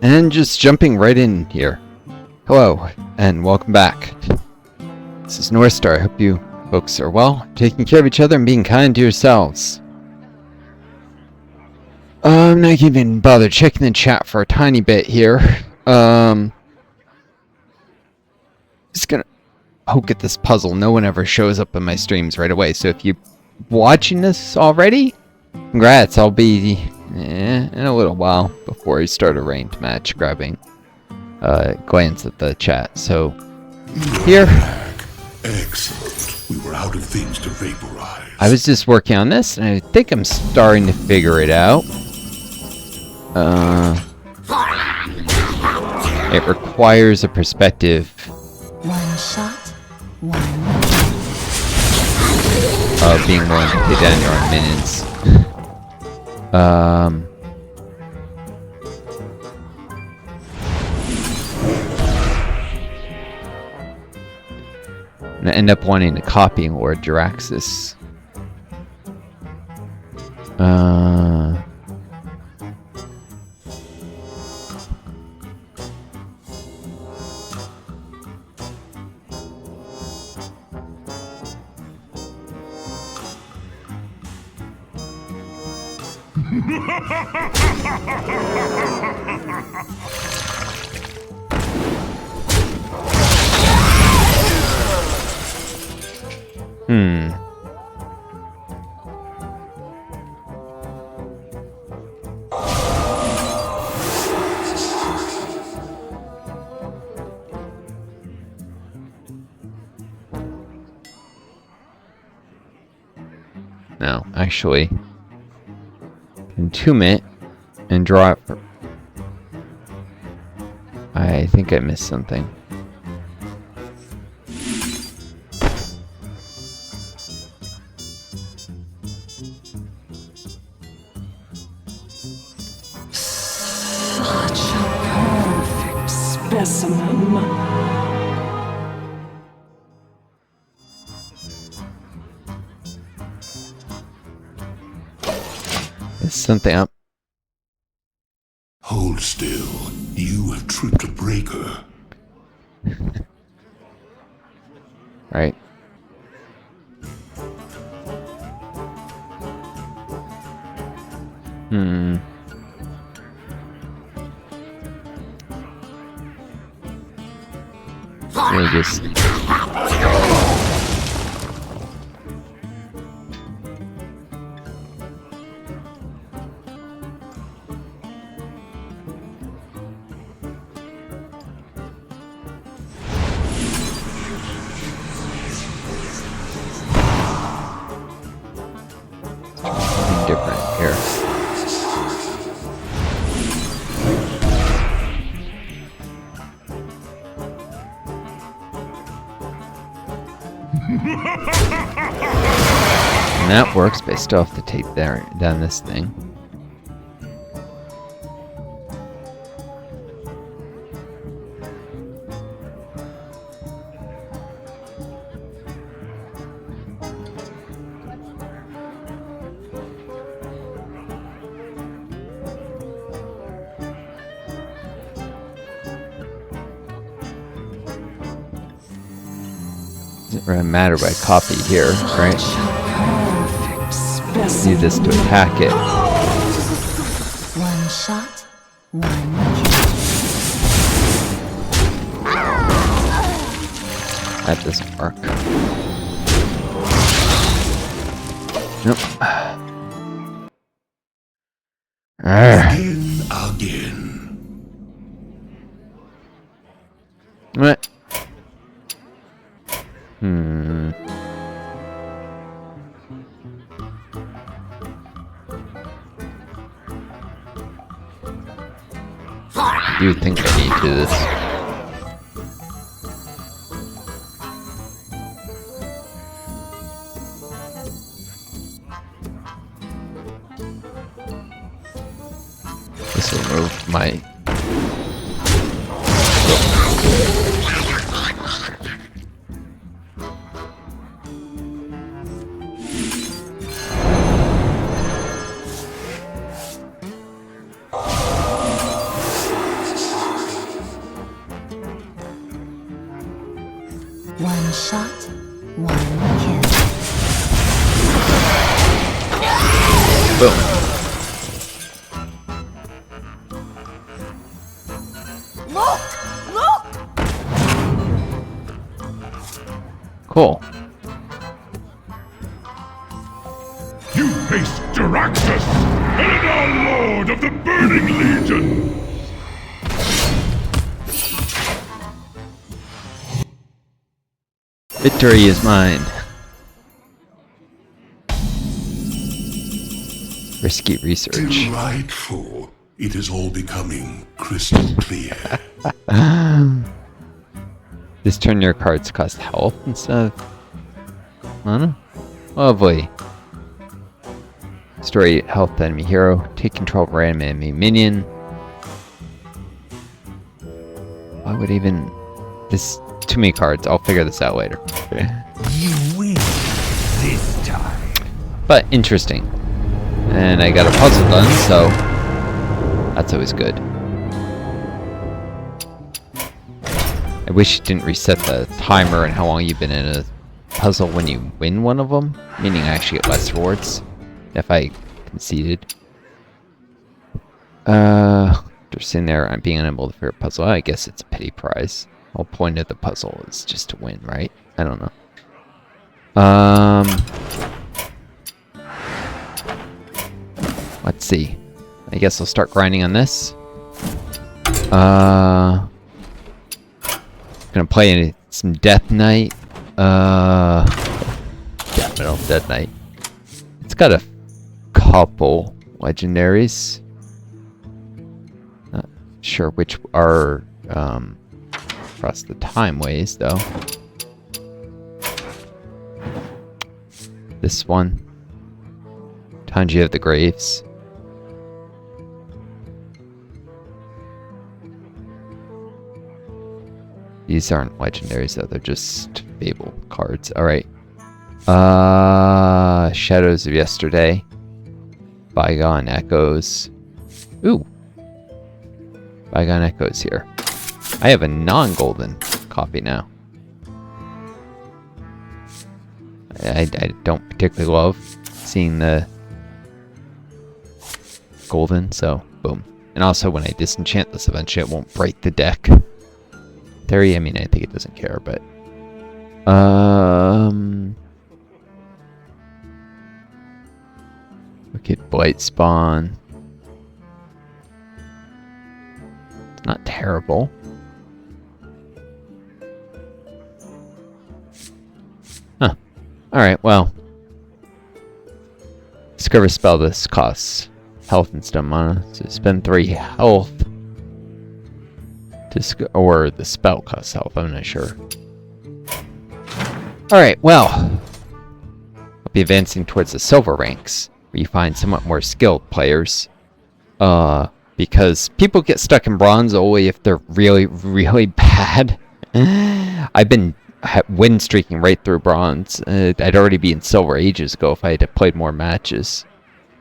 And just jumping right in here. Hello, and welcome back. This is Northstar. I hope you folks are well, taking care of each other and being kind to yourselves. I'm not even bother checking the chat for a tiny bit here. Just gonna poke at this puzzle. No one ever shows up in my streams right away, so if you're watching this already, congrats. I'll be in a little while before I start a ranked match, grabbing glance at the chat. So here, excellent. We were out of things to vaporize. I was just working on this, and I think I'm starting to figure it out. It requires a perspective. One shot, one Of being willing to pay down your own minions. And I end up wanting to copy Lord Jaraxxus. No, actually, entomb it and draw it. I think I missed something. such a perfect specimen. There's something up. Hold still. You have tripped a breaker. Right. Really just... different here. And that works, but I still have to tape down this thing. Doesn't really matter what I copy here, right? Need this to attack it. One shot, one That doesn't work. Nope. Again. What? Do you think I need to do this? This will move my... One shot, one kill. Boom. Cool. You face Jaraxxus, Eladar Lord of the Burning Legion! Victory is mine. Risky research. Delightful. It is all becoming crystal clear. This turn your cards cost health instead of mana? Lovely. Story health enemy hero. Take control of random enemy minion. Why would even this too many cards? I'll figure this out later. You win this time. But interesting. And I got a puzzle done, so that's always good. I wish it didn't reset the timer and how long you've been in a puzzle when you win one of them, meaning I actually get less rewards if I conceded. Just sitting there, I'm being unable to figure a puzzle out. I guess it's a pity prize. The whole point of the puzzle is just to win, right? I don't know. Let's see. I guess I'll start grinding on this. Gonna play some Death Knight. Death Metal, Death Knight. It's got a couple legendaries. Not sure which are across the time ways though. This one. Tanji of the Graves. These aren't legendaries though, they're just Fable cards. Alright. Shadows of Yesterday. Bygone Echoes. Ooh. Bygone Echoes here. I have a non-golden copy now. I don't particularly love seeing the golden, so boom. And also when I disenchant this eventually it won't break the deck. Theory, I mean, I think it doesn't care, but look at Blight Spawn. It's not terrible. Huh. Alright, well. Discover spell. This costs health instead of mana. So spend 3 health. Or the spell costs health, I'm not sure. Alright, well. I'll be advancing towards the silver ranks, where you find somewhat more skilled players. Because people get stuck in bronze only if they're really, really bad. I've been win streaking right through bronze. I'd already be in silver ages ago if I had played more matches.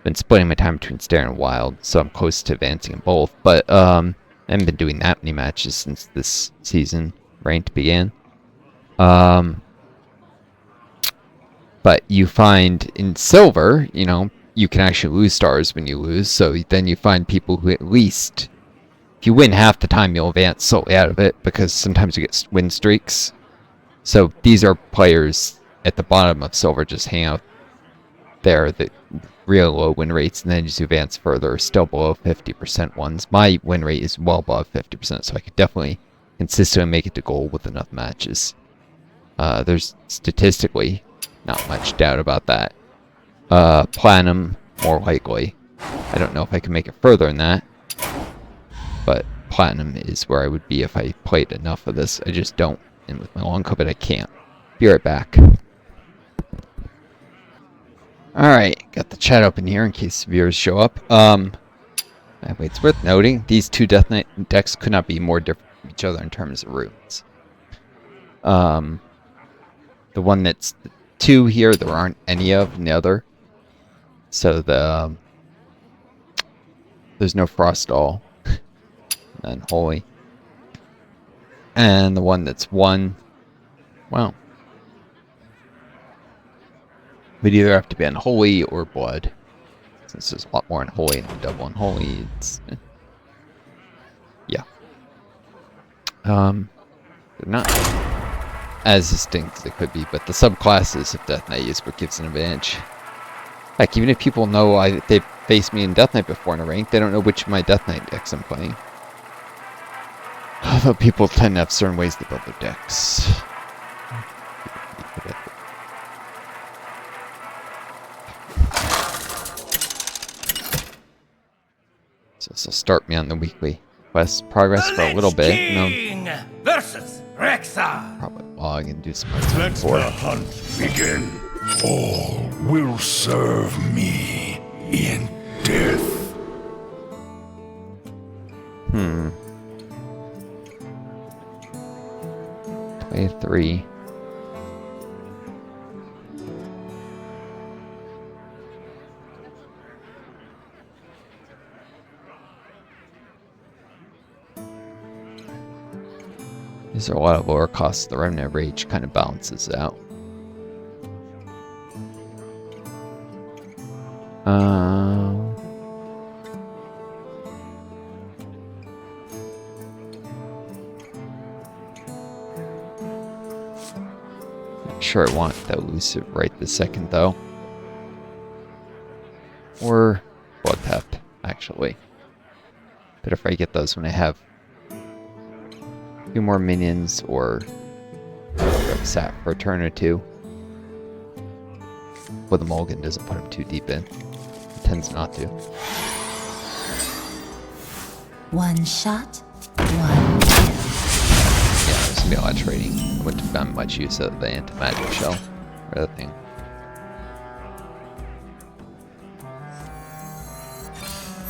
Been splitting my time between Stair and Wild, so I'm close to advancing in both. But, I haven't been doing that many matches since this season ranked began. But you find in silver, you know, you can actually lose stars when you lose. So then you find people who at least, if you win half the time, you'll advance solely out of it because sometimes you get win streaks. So these are players at the bottom of silver just hang out there that real low win rates, and then as you advance further, still below 50% ones. My win rate is well above 50%, so I could definitely consistently make it to gold with enough matches. There's statistically not much doubt about that. Platinum, more likely. I don't know if I can make it further than that, but platinum is where I would be if I played enough of this. I just don't, and with my long COVID I can't. Be right back. Alright, got the chat open here in case viewers show up. It's worth noting, these two Death Knight decks could not be more different from each other in terms of runes. The one that's 2 here, there aren't any of in the other. So there's no Frostall. Unholy. And the one that's 1, Wow. We'd either have to be unholy or blood. Since there's a lot more unholy than double unholy, it's... yeah. They're not as distinct as they could be, but the subclasses of Death Knight is what gives an advantage. Heck, even if people know they've faced me in Death Knight before in a rank, they don't know which of my Death Knight decks I'm playing. Although people tend to have certain ways they build their decks. So this will start me on the weekly quest progress for a little bit. Versus Rexar. Probably log and do some Let before. the hunt begin. All will serve me in death. Play 3. These are a lot of lower costs. The Remnant Rage kind of balances it out. Not sure I want the elusive right this second though. Or Bloodpath, actually. But if I get those when I have 2 more minions or sat for a turn or 2. But the mulligan doesn't put him too deep in. It tends not to. One shot, one kill. Yeah, there's gonna be a lot of trading. I wouldn't have gotten much use of the anti-magic shell or the thing.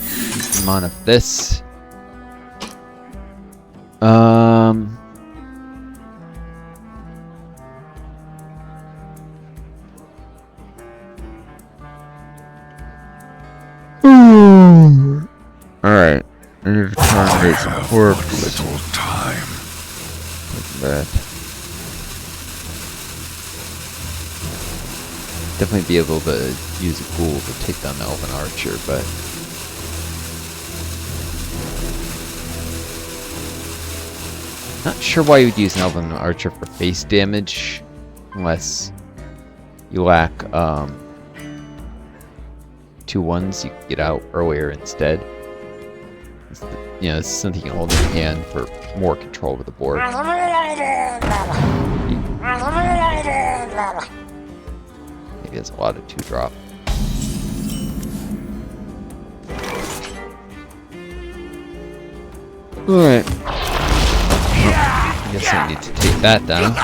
Use the amount of this. Alright. I need to try and get some horror Little time. like that. Definitely be able to use a ghoul to take down the Elven Archer, but not sure why you would use an Elven Archer for face damage unless you lack 2 ones you can get out earlier instead. You know, it's something you can hold in your hand for more control over the board. Maybe it's a lot of 2-drop. Alright. I guess I need to take that down.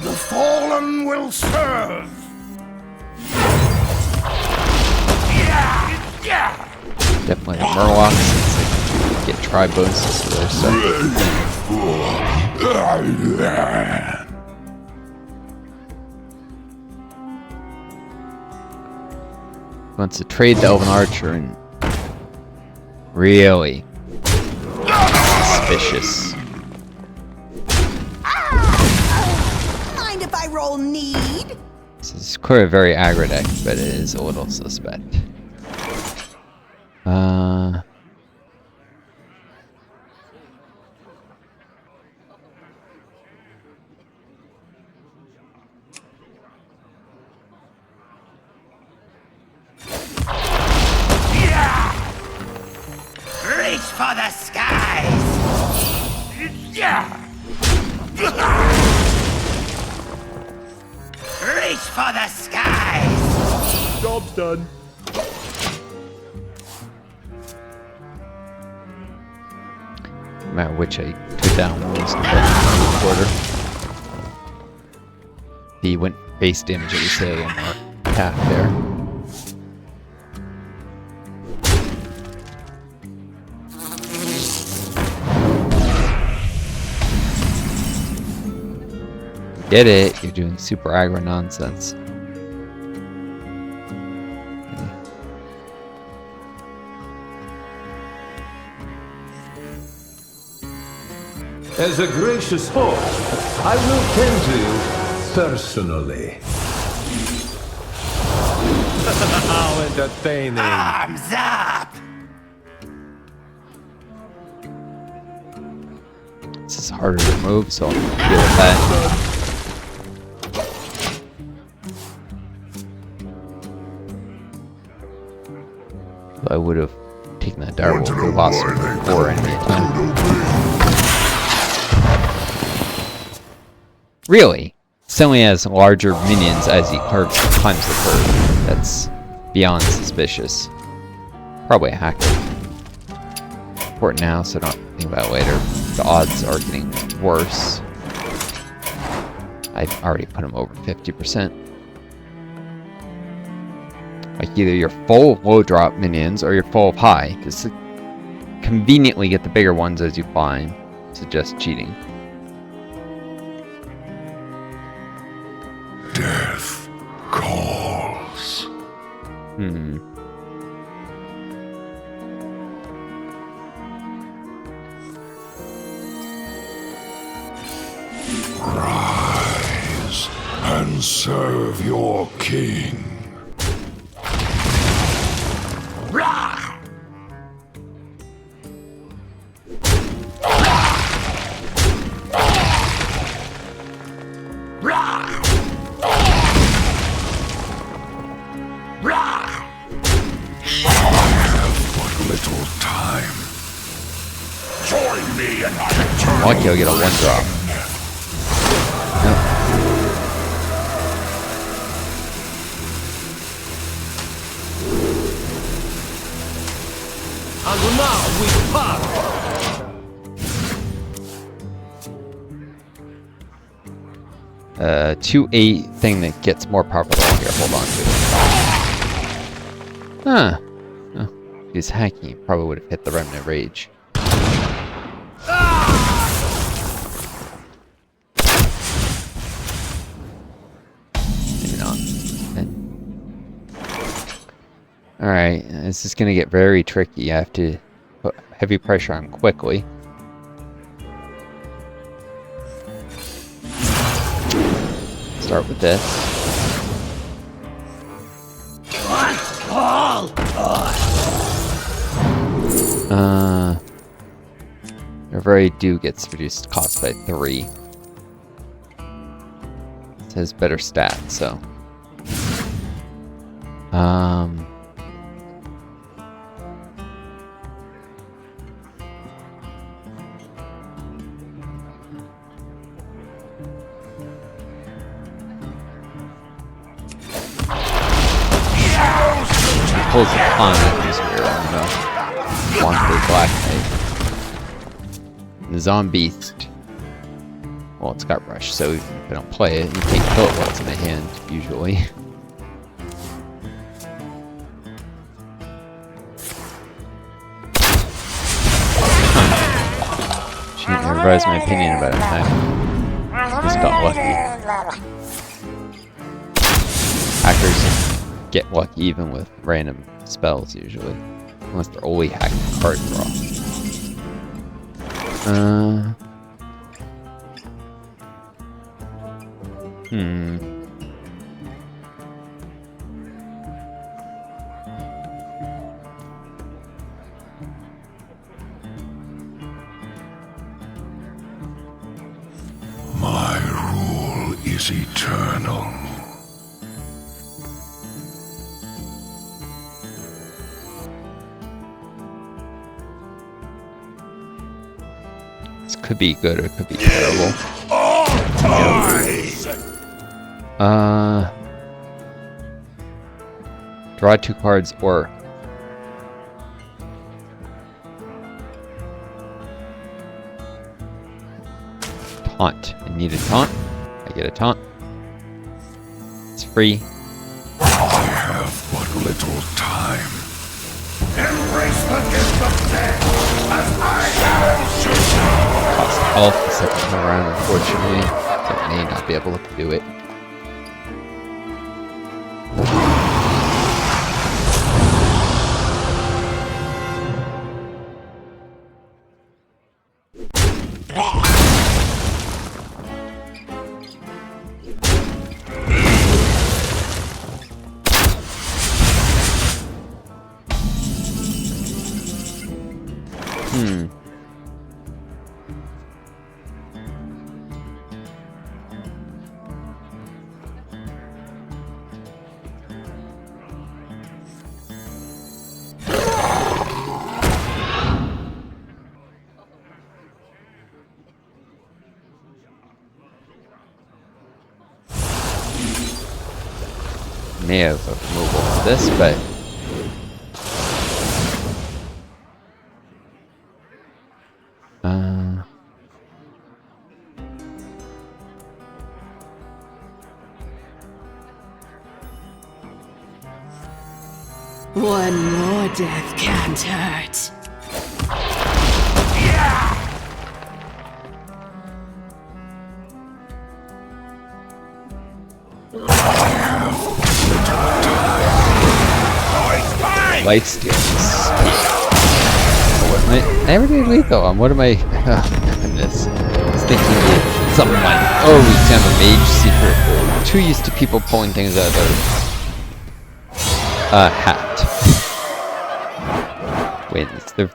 The fallen will serve. Definitely the Murlocs, since they get tribe bonuses for their stuff. Wants to trade the Elven Archer and really suspicious. Mind if I roll need? This is clearly a very aggro deck, but it is a little suspect. for the skies! Yeah! Reach for the skies! Job's done. No matter which I took down was the quarter. He went base damage, at least a little more half there. Get it? You're doing super aggro nonsense. As a gracious host, I will tend to you personally. How entertaining. Arms up! This is harder to move, so I'll deal with that. I would have taken that direwolf and lost him before enemy attack. Really? Suddenly has larger minions as he climbs the curve. That's beyond suspicious. Probably a hacker. Important now, so don't think about it later. The odds are getting worse. I've already put him over 50%. Like either you're full of low drop minions or you're full of high, because conveniently get the bigger ones as you climb. Suggest cheating. Death calls. Rise and serve your king. Little time. Join me and I Lucky I'll get a 1-drop. Nope. And now we part. 2-8 thing that gets more powerful. Here, hold on to it. Huh. Oh, if he's hacking, he probably would have hit the Remnant Rage. Maybe not. Okay. Alright, this is going to get very tricky. I have to put heavy pressure on quickly. Start with this. Whenever I do gets reduced cost by 3. It has better stats, so. Pulls the pawn that is weird, I don't know. One for the Black Knight. The Zombeast. Well, it's got Rush, so even if I don't play it, you can't kill it while it's in my hand, usually. She didn't revise my opinion about it. I just got lucky. Hackers get lucky even with random spells, usually. Unless they're only hacking card draw. My rule is eternal. This could be good or it could be terrible. Draw 2 cards or taunt. I need a taunt. I get a taunt. It's free. I have but little time. Embrace the gift of death, as I am Cost health the second time around, unfortunately. So I may not be able to do it. May have a removal for this, but One more death can't hurt. life steal. I never did lethal on what am I? Oh goodness. I was thinking of something like, oh, we can have a mage secret. Too used to people pulling things out of their hat. Wins. They're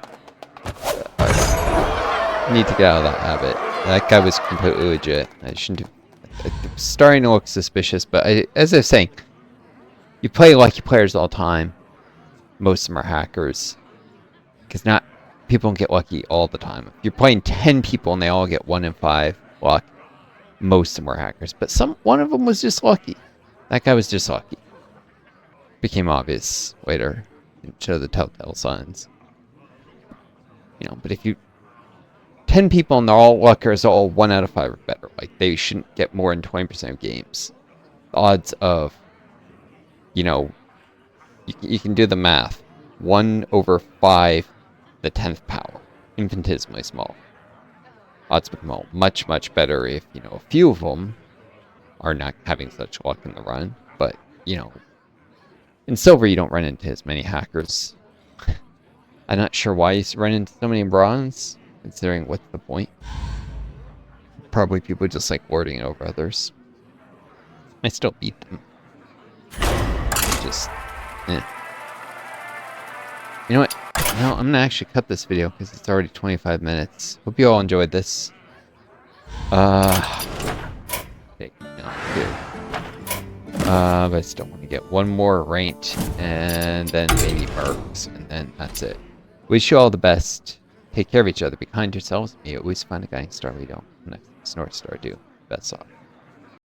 need to get out of that habit. That guy was completely legit. I shouldn't have. It's starting to look suspicious, but as I was saying, you play lucky players all the time. Most of them are hackers. Because not people don't get lucky all the time. If you're playing 10 people and they all get 1 in 5 luck, most of them are hackers. But one of them was just lucky. That guy was just lucky. Became obvious later. Show the telltale signs. You know, but if you 10 people and they're all luckers, all 1 out of 5 or better. Like they shouldn't get more than 20% of games. The odds of, you know, you can do the math. 1 over 5, the 10th power. Infinitesimally small. Odds become much, much better if, you know, a few of them are not having such luck in the run. But, you know, in Silver you don't run into as many hackers. I'm not sure why you run into so many in Bronze, considering what's the point. Probably people just like lording it over others. I still beat them. Just... eh. You know what? No, I'm gonna actually cut this video because it's already 25 minutes. Hope you all enjoyed this. Okay, no, good. But I still want to get 1 more ranked and then maybe mercs, and then that's it. Wish you all the best. Take care of each other. Be kind to yourselves. May you always find a guiding star we don't. Next Northstar do. Best luck.